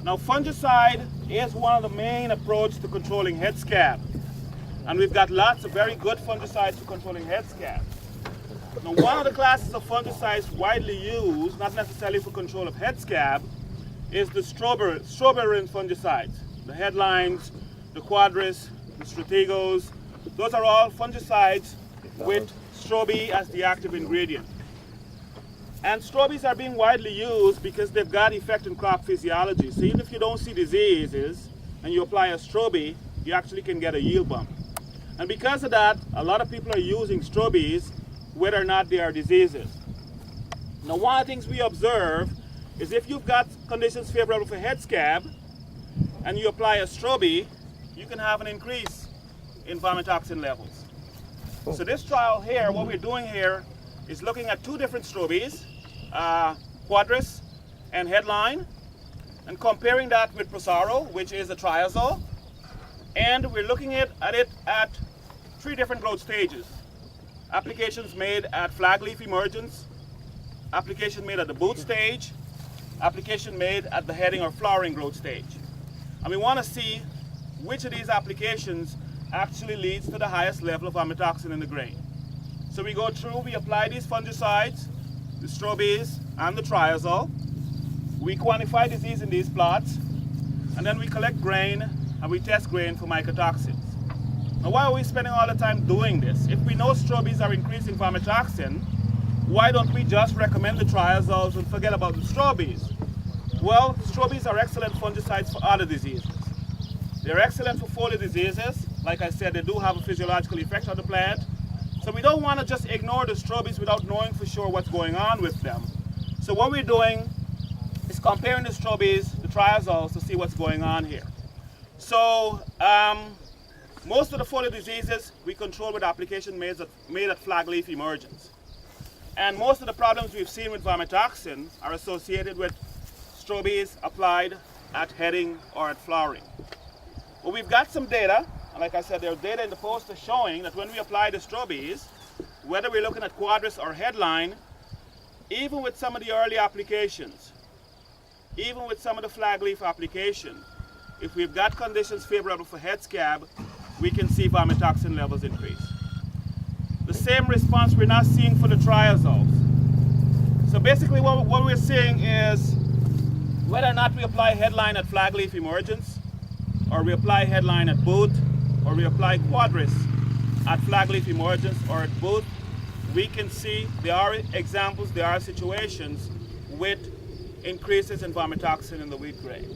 Now fungicide is one of the main approaches to controlling head scab. And we've got lots of very good fungicides for controlling head scab. Now one of the classes of fungicides widely used, not necessarily for control of head scab, is the strobilurin fungicides. The headlines, the quadris, the strategos, those are all fungicides with strobi as the active ingredient. And strobies are being widely used because they've got effect in crop physiology. So even if you don't see diseases and you apply a strobi, you actually can get a yield bump. And because of that, a lot of people are using strobies whether or not they are diseases. Now one of the things we observe is if you've got conditions favorable for head scab and you apply a strobi, you can have an increase in vomitoxin levels. So this trial here, what we're doing here is looking at two different strobies, quadris and headline, and comparing that with Prosaro, which is a triazole, and we're looking at it at three different growth stages. Applications made at flag leaf emergence, application made at the boot stage, application made at the heading or flowering growth stage. And we want to see which of these applications actually leads to the highest level of vomitoxin in the grain. So we go through, we apply these fungicides, the strobies and the triazole. We quantify disease in these plots, and then we collect grain and we test grain for mycotoxins. Now why are we spending all the time doing this? If we know strobies are increasing vomitoxin, why don't we just recommend the triazoles and forget about the strobies? Well, strobies are excellent fungicides for other diseases. They're excellent for foliar diseases. Like I said, they do have a physiological effect on the plant. So we don't want to just ignore the strobies without knowing for sure what's going on with them. So what we're doing is comparing the strobies, the triazoles, to see what's going on here. So most of the foliar diseases we control with application made at flag leaf emergence. And most of the problems we've seen with vomitoxin are associated with strobies applied at heading or at flowering. Well, we've got some data. Like I said, there's data in the poster showing that when we apply the strobies, whether we're looking at quadris or headline, even with some of the early applications, even with some of the flag leaf application, if we've got conditions favorable for head scab, we can see vomitoxin levels increase. The same response we're not seeing for the triazoles. So basically what we're seeing is whether or not we apply headline at flag leaf emergence, or we apply headline at boot, or we apply quadris at flag leaf emergence or at both, we can see there are examples, there are situations with increases in vomitoxin in the wheat grain.